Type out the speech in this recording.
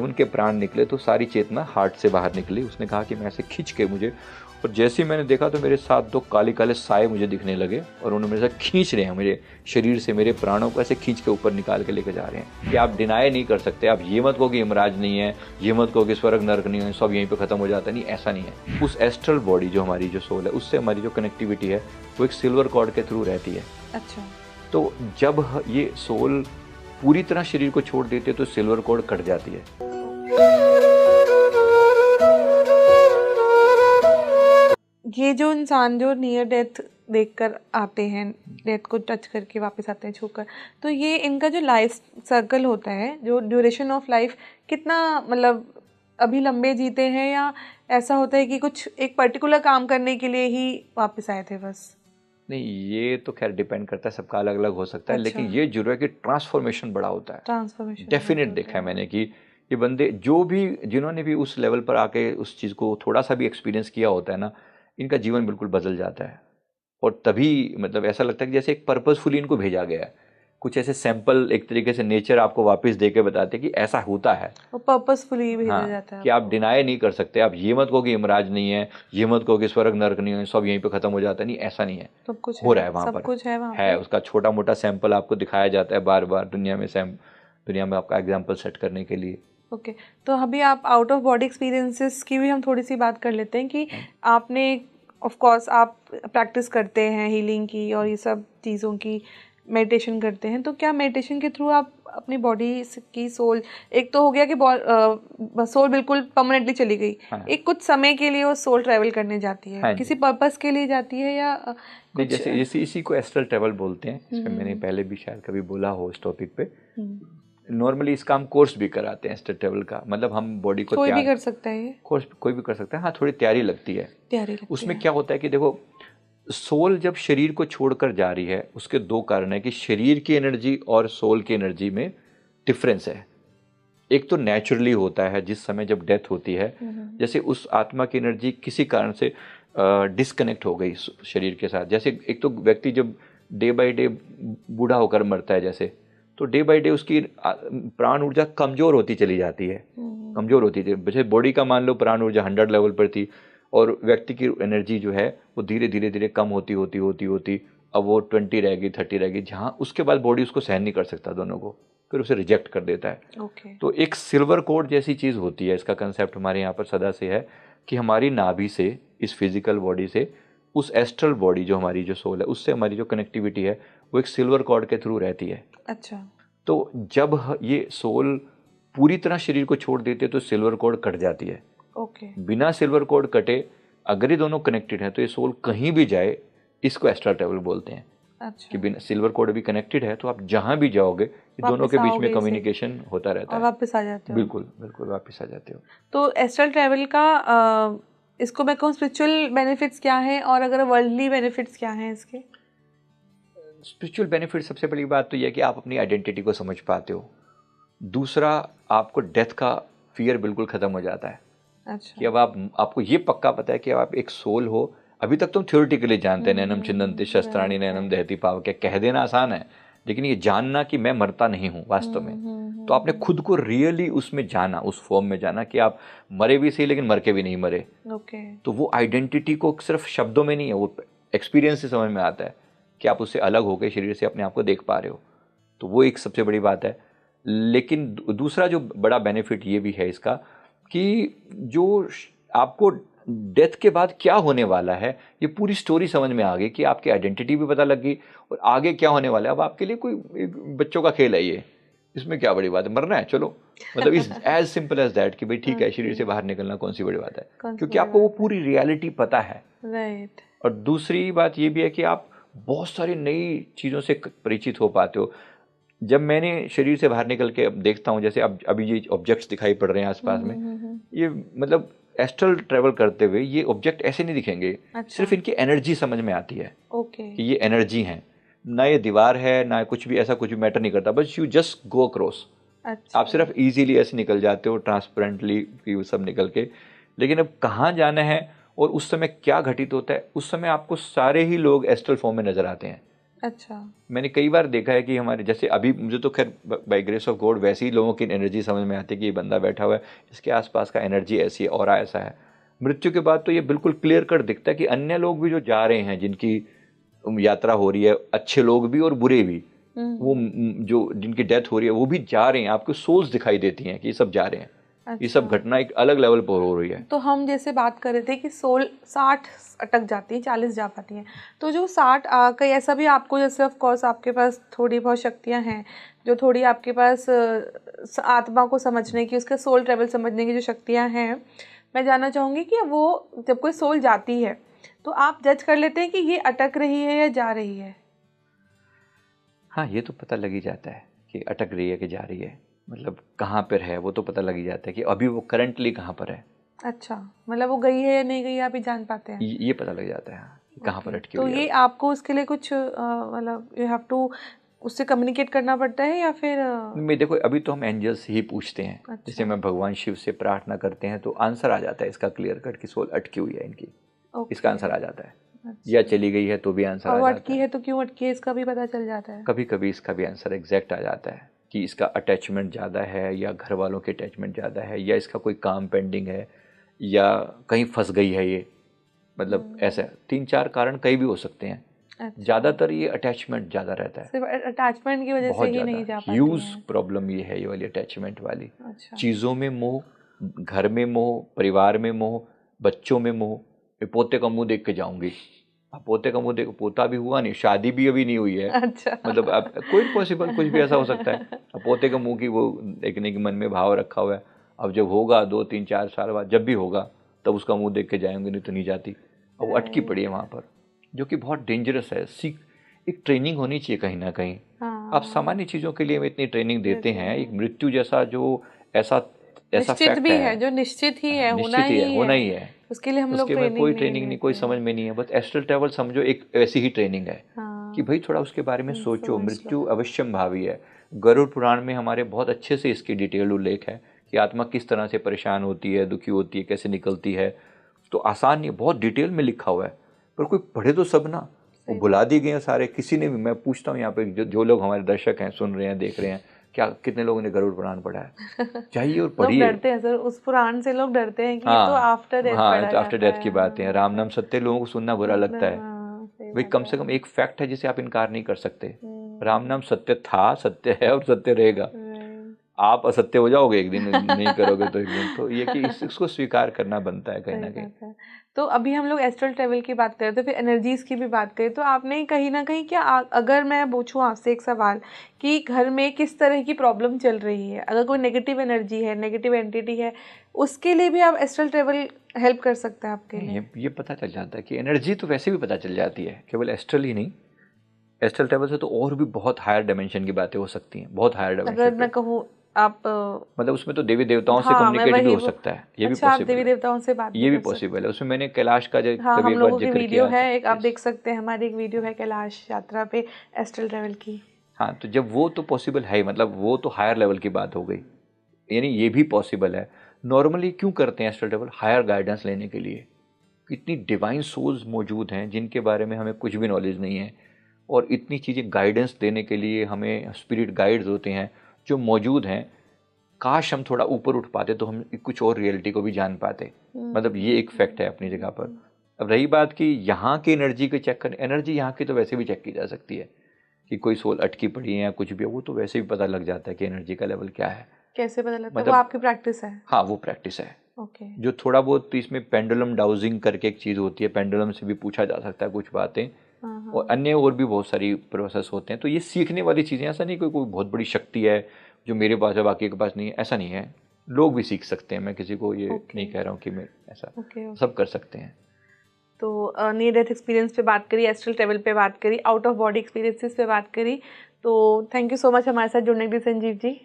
उनके प्राण निकले तो सारी चेतना हार्ट से बाहर निकली। उसने कहा कि मैं ऐसे खींच के मुझे, और जैसे ही मैंने देखा तो मेरे साथ 2 काले काले साए मुझे दिखने लगे और उन्होंने मेरे साथ खींच रहे हैं, मेरे शरीर से मेरे प्राणों को ऐसे खींच के ऊपर निकाल के लेके जा रहे हैं। कि आप डिनाई नहीं कर सकते, आप ये मत कहो कि यमराज नहीं है, ये मत कहो कि स्वर्ग नरक नहीं है, सब यहीं पे खत्म हो जाता है, नहीं, ऐसा नहीं है। उस एस्ट्रल बॉडी जो हमारी जो सोल है, उससे हमारी जो कनेक्टिविटी है वो एक सिल्वर कॉर्ड के थ्रू रहती है। अच्छा। तो जब ये सोल पूरी तरह शरीर को छोड़ देती है तो सिल्वर कॉर्ड कट जाती है। ये जो इंसान जो नियर डेथ देखकर आते हैं, डेथ को टच करके वापस आते हैं छूकर, तो ये इनका जो लाइफ सर्कल होता है, जो ड्यूरेशन ऑफ लाइफ, कितना मतलब अभी लंबे जीते हैं, या ऐसा होता है कि कुछ एक पर्टिकुलर काम करने के लिए ही वापस आए थे बस? नहीं, ये तो खैर डिपेंड करता है, सबका अलग अलग हो सकता है। अच्छा। लेकिन ये जरूर है कि ट्रांसफॉर्मेशन बड़ा होता है। ट्रांसफॉर्मेशन डेफिनेट देखा है मैंने कि ये बंदे जो भी, जिन्होंने भी उस लेवल पर आके उस चीज़ को थोड़ा सा भी एक्सपीरियंस किया होता है ना, इनका जीवन बिल्कुल बदल जाता है। और तभी मतलब ऐसा लगता है कि जैसे एक पर्पसफुली इनको भेजा गया है। कुछ ऐसे सैंपल एक तरीके से नेचर आपको वापस दे के बताते हैं कि ऐसा होता है, वो पर्पसफुली भेजा जाता है कि आप डिनाई नहीं कर सकते। आप ये मत कहो कि यमराज नहीं है, ये मत कहो कि स्वर्ग नरक नहीं है, सब यहीं पे खत्म हो जाता है, नहीं, ऐसा नहीं है। सब कुछ हो रहा है वहाँ सब पर, कुछ है वहाँ है पे। उसका छोटा मोटा सैंपल आपको दिखाया जाता है बार बार दुनिया में, दुनिया में आपका एग्जाम्पल सेट करने के लिए। ओके। तो अभी आप आउट ऑफ बॉडी एक्सपीरियंसेस की भी हम थोड़ी सी बात कर लेते हैं कि आपने, ऑफ कोर्स आप प्रैक्टिस करते हैं हीलिंग की और ये सब चीज़ों की, मेडिटेशन करते हैं, तो क्या मेडिटेशन के थ्रू आप अपनी बॉडी की सोल, एक तो हो गया कि सोल बिल्कुल परमानेंटली चली गई, एक कुछ समय के लिए वो सोल ट्रैवल करने जाती है, किसी पर्पस के लिए जाती है या नहीं, जैसे इसी को एस्ट्रल ट्रैवल बोलते हैं। इसमें मैंने पहले भी शायद कभी बोला हो इस टॉपिक पे। नॉर्मली इसका हम कोर्स भी कराते हैं एस्ट्रल ट्रैवल का, मतलब हम बॉडी को कोई भी कर सकता है, ये कोर्स कोई भी कर सकता है। हाँ, थोड़ी तैयारी लगती है उसमें। क्या होता है कि देखो, सोल जब शरीर को छोड़कर जा रही है, उसके 2 कारण है कि शरीर की एनर्जी और सोल की एनर्जी में डिफरेंस है। एक तो नेचुरली होता है जिस समय जब डेथ होती है, जैसे उस आत्मा की एनर्जी किसी कारण से डिस्कनेक्ट हो गई शरीर के साथ। जैसे एक तो व्यक्ति जब डे बाय डे बूढ़ा होकर मरता है, जैसे तो डे बाय डे उसकी प्राण ऊर्जा कमज़ोर होती चली जाती है, कमज़ोर होती थी। जैसे बॉडी का मान लो प्राण ऊर्जा 100 लेवल पर थी, और व्यक्ति की एनर्जी जो है वो धीरे धीरे धीरे कम होती अब वो 20 रहेगी, 30 रहेगी, जहाँ उसके बाद बॉडी उसको सहन नहीं कर सकता दोनों को, फिर उसे रिजेक्ट कर देता है। तो एक सिल्वर कोड जैसी चीज़ होती है। इसका कंसेप्ट हमारे यहाँ पर सदा से है कि हमारी नाभि से, इस फिजिकल बॉडी से, उस एस्ट्रल बॉडी जो हमारी जो सोल है, उससे हमारी जो कनेक्टिविटी है वो एक सिल्वर कॉर्ड के थ्रू रहती है। अच्छा। तो जब ये सोल पूरी तरह शरीर को छोड़ देती है तो सिल्वर कॉर्ड कट जाती है। बिना सिल्वर कॉर्ड कटे अगर ये दोनों कनेक्टेड है तो ये सोल कहीं भी जाए, इसको एस्ट्रल ट्रैवल बोलते हैं। अच्छा। कि बिना सिल्वर कॉर्ड भी कनेक्टेड है तो आप जहाँ भी जाओगे, ये दोनों के बीच में कम्युनिकेशन होता रहता है, वापस आ जाते हो। बिल्कुल बिल्कुल वापस आ जाते हो। तो एस्ट्रल ट्रैवल का इसको मैं कहूँ स्पिरिचुअल बेनिफिट्स क्या हैं, और अगर वर्ल्डली बेनिफिट्स क्या हैं इसके? स्पिरिचुअल बेनिफिट, सबसे बड़ी बात तो यह है कि आप अपनी आइडेंटिटी को समझ पाते हो। दूसरा, आपको डेथ का फियर बिल्कुल ख़त्म हो जाता है। अच्छा। कि अब आपको ये पक्का पता है कि आप एक सोल हो। अभी तक तुम थ्योरेटिकली जानते हैं, नैनम छिन्दन्ति शस्त्राणि नैनम दहति पावके, कह देना आसान है, लेकिन ये जानना कि मैं मरता नहीं हूँ वास्तव में। तो आपने खुद को रियली उसमें जाना, उस फॉर्म में जाना कि आप मरे भी सही लेकिन मर के भी नहीं मरे। तो वो आइडेंटिटी को सिर्फ शब्दों में नहीं है, वो एक्सपीरियंस से समझ में आता है कि आप उससे अलग हो गए, शरीर से अपने आप को देख पा रहे हो। तो वो एक सबसे बड़ी बात है। लेकिन दूसरा जो बड़ा बेनिफिट ये भी है इसका कि जो आपको डेथ के बाद क्या होने वाला है, ये पूरी स्टोरी समझ में आ गई कि आपकी आइडेंटिटी भी पता लग गई और आगे क्या होने वाला है। अब आपके लिए कोई बच्चों का खेल है ये, इसमें क्या बड़ी बात है, मरना है चलो, मतलब is as simple as that कि भाई ठीक है, शरीर से बाहर निकलना कौन सी बड़ी बात है, क्योंकि आपको वो पूरी रियलिटी पता है। राइट। और दूसरी बात ये भी है कि आप बहुत सारी नई चीज़ों से परिचित हो पाते हो। जब मैंने शरीर से बाहर निकल के अब देखता हूँ, जैसे अब अभी ये ऑब्जेक्ट्स दिखाई पड़ रहे हैं आसपास में, ये मतलब एस्ट्रल ट्रैवल करते हुए ये ऑब्जेक्ट ऐसे नहीं दिखेंगे। अच्छा। सिर्फ इनकी एनर्जी समझ में आती है कि ये एनर्जी है, ना ये दीवार है ना कुछ भी, ऐसा कुछ भी मैटर नहीं करता, बस यू जस्ट गो अक्रॉस। अच्छा। आप सिर्फ इजीली ऐसे निकल जाते हो, ट्रांसपेरेंटली सब निकल के। लेकिन अब कहाँ जाना है और उस समय क्या घटित होता है, उस समय आपको सारे ही लोग एस्ट्रल फॉर्म में नजर आते हैं। अच्छा। मैंने कई बार देखा है कि हमारे जैसे अभी मुझे तो खैर बाय ग्रेस ऑफ गॉड वैसे ही लोगों की एनर्जी समझ में आती है कि ये बंदा बैठा हुआ है, इसके आसपास का एनर्जी ऐसी है, ऑरा ऐसा है। मृत्यु के बाद तो ये बिल्कुल क्लियर कट दिखता है कि अन्य लोग भी जो जा रहे हैं, जिनकी यात्रा हो रही है, अच्छे लोग भी और बुरे भी, वो जो जिनकी डेथ हो रही है वो भी जा रहे हैं, आपको सोल्स दिखाई देती हैं कि ये सब जा रहे हैं। अच्छा। ये सब घटना एक अलग लेवल पर हो रही है। तो हम जैसे बात कर रहे थे कि सोल 60 अटक जाती है, 40 जा पाती हैं, तो जो 60 कहीं ऐसा भी आपको, जैसे ऑफ कोर्स आपके पास थोड़ी बहुत शक्तियां हैं, जो थोड़ी आपके पास आत्मा को समझने की, उसके सोल ट्रेवल समझने की जो शक्तियां हैं, मैं जानना चाहूँगी कि वो जब कोई सोल जाती है तो आप जज कर लेते हैं कि ये अटक रही है या जा रही है? हाँ, ये तो पता लग ही जाता है कि अटक रही है कि जा रही है, मतलब कहाँ पर है वो तो पता लग ही जाता है कि अभी वो करंटली कहाँ पर है। अच्छा, मतलब वो गई है या नहीं गई आप ही जान पाते हैं? ये पता लग जाता है हाँ, कि कहाँ पर अटकी तो हुई है। ये आपको उसके लिए कुछ मतलब यू हैव टू उससे कम्युनिकेट करना पड़ता है या फिर मैं देखो अभी तो हम एंजल्स ही पूछते हैं। अच्छा। जैसे मैं भगवान शिव से प्रार्थना करते हैं तो आंसर आ जाता है इसका क्लियर कट कि सोल अटकी हुई है इनकी, इसका आंसर आ जाता है। अच्छा। या चली गई है तो भी आंसर आ जाता है। अटकी है तो क्यों अटकी है इसका भी पता चल जाता है? कभी कभी इसका भी आंसर एग्जैक्ट आ जाता है कि इसका अटैचमेंट ज़्यादा है या घर वालों के अटैचमेंट ज़्यादा है या इसका कोई काम पेंडिंग है या कहीं फंस गई है ये, मतलब ऐसा 3-4 कारण कई भी हो सकते हैं। अच्छा। ज़्यादातर ये अटैचमेंट ज़्यादा रहता है, सिर्फ अटैचमेंट की वजह से बहुत ही नहीं जा ज़्यादा पाती ह्यूज हैं। प्रॉब्लम ये है, ये वाली अटैचमेंट वाली। अच्छा। चीज़ों में मोह, घर में मोह, परिवार में मोह, बच्चों में मोह। मैं पोते का मुंह देख के जाऊंगी, अब पोते का मुंह देख, पोता भी हुआ नहीं, शादी भी अभी नहीं हुई है, अच्छा। मतलब अब कोई पॉसिबल कुछ भी ऐसा हो सकता है। अब पोते के मुंह की वो देखने की मन में भाव रखा हुआ है, अब जब होगा 2-3-4 साल बाद जब भी होगा तब उसका मुंह देख के जाएंगे, नहीं तो नहीं जाती। अब वो अटकी पड़ी है वहाँ पर, जो कि बहुत डेंजरस है। एक ट्रेनिंग होनी चाहिए कहीं ना कहीं। हाँ। आप सामान्य चीज़ों के लिए हम इतनी ट्रेनिंग देते हैं, एक मृत्यु जैसा जो ऐसा ऐसा निश्चित फैक्ट भी है, जो निश्चित ही है, निश्चित ही है, होना ही है। उसके लिए हम लोग उसके में कोई ट्रेनिंग नहीं, कोई लेते समझ में नहीं है, बस एस्ट्रल ट्रैवल समझो एक ऐसी ही ट्रेनिंग है। हाँ। कि भाई थोड़ा उसके बारे में सोचो, समझ मृत्यु अवश्यंभावी है। गरुड़ पुराण में हमारे बहुत अच्छे से इसकी डिटेल उल्लेख है कि आत्मा किस तरह से परेशान होती है, दुखी होती है, कैसे निकलती है। तो आसान नहीं, बहुत डिटेल में लिखा हुआ है, पर कोई पढ़े तो सब ना, वो भुला दिए गए हैं सारे। किसी ने भी, मैं पूछता हूँ यहाँ पे जो लोग हमारे दर्शक हैं, सुन रहे हैं, देख रहे हैं, क्या कितने लोगों ने गरुड़ पुराण पढ़ा है? चाहिए और पढ़िए। लोग डरते हैं सर, उस पुराण से लोग डरते हैं कि हाँ, ये तो आफ्टर डेथ हाँ, पढ़ा आफ्टर जाता डेथ की बातें हैं। राम नाम सत्य लोगों को सुनना बुरा लगता है। भाई कम से कम एक फैक्ट है जिसे आप इनकार नहीं कर सकते। राम नाम सत्य था, सत्य है और सत्य रहेगा। आप असत्य हो जाओगे एक दिन, नहीं करोगे तो एक दिन। तो ये कि इसको स्वीकार करना बनता है कहीं ना कहीं। तो अभी हम लोग एस्ट्रल ट्रेवल की बात करें तो फिर एनर्जीज की भी बात करें तो आपने कहीं ना कहीं क्या अगर मैं पूछूं आपसे एक सवाल कि घर में किस तरह की प्रॉब्लम चल रही है, अगर कोई नेगेटिव एनर्जी है, नेगेटिव एंटिटी है, उसके लिए भी आप एस्ट्रल ट्रेवल हेल्प कर सकता है आपके लिए? ये पता चल जाता है कि एनर्जी तो वैसे भी पता चल जाती है, केवल एस्ट्रल ही नहीं। एस्ट्रल ट्रेवल से तो और भी बहुत हायर डायमेंशन की बातें हो सकती हैं, बहुत हायर डायमेंशन। अगर मैं कहूँ आप मतलब उसमें तो देवी देवताओं से कम्युनिकेट भी हो सकता है, ये भी अच्छा, आप पॉसिबल देवी है, देवताओं से बात ये भी कर सकते पॉसिबल है। उसमें मैंने कैलाश का जो हाँ, कभी हम एक बार लोगों की जिक्र वीडियो किया है एक, आप Yes. देख सकते हैं, हमारी एक वीडियो है कैलाश यात्रा पे एस्ट्रल ट्रेवल की। हाँ, तो जब वो तो पॉसिबल है, मतलब वो तो हायर लेवल की बात हो गई, यानी ये भी पॉसिबल है। नॉर्मली क्यों करते हैं एस्ट्रल ट्रैवल? हायर गाइडेंस लेने के लिए। इतनी डिवाइन सोल्स मौजूद हैं जिनके बारे में हमें कुछ भी नॉलेज नहीं है, और इतनी चीज़ें गाइडेंस देने के लिए हमें स्पिरिट गाइड्स होते हैं जो मौजूद हैं। काश हम थोड़ा ऊपर उठ पाते तो हम कुछ और रियलिटी को भी जान पाते। मतलब ये एक फैक्ट है अपनी जगह पर। अब रही बात कि यहाँ की एनर्जी को चेक करें, एनर्जी यहाँ की तो वैसे भी चेक की जा सकती है कि कोई सोल अटकी पड़ी है या कुछ भी है, वो तो वैसे भी पता लग जाता है कि एनर्जी का लेवल क्या है। कैसे पता लगता है? मतलब वो आपकी प्रैक्टिस है? हाँ, वो प्रैक्टिस है। ओके। जो थोड़ा बहुत तो इसमें पेंडुलम डाउजिंग करके एक चीज़ होती है, पेंडुलम से भी पूछा जा सकता है कुछ बातें, और अन्य और भी बहुत सारी प्रोसेस होते हैं। तो ये सीखने वाली चीज़ें, ऐसा नहीं कोई बहुत बड़ी शक्ति है जो मेरे पास है बाकी के पास नहीं है, ऐसा नहीं है। लोग भी सीख सकते हैं, मैं किसी को ये नहीं कह रहा हूँ कि मैं ऐसा, सब कर सकते हैं। तो नियर डेथ एक्सपीरियंस पे बात करी, एस्ट्रल ट्रेवल पे बात करी, आउट ऑफ बॉडी एक्सपीरियंसेस पे बात करी। तो थैंक यू सो मच हमारे साथ जुड़ने के लिए संजीव जी।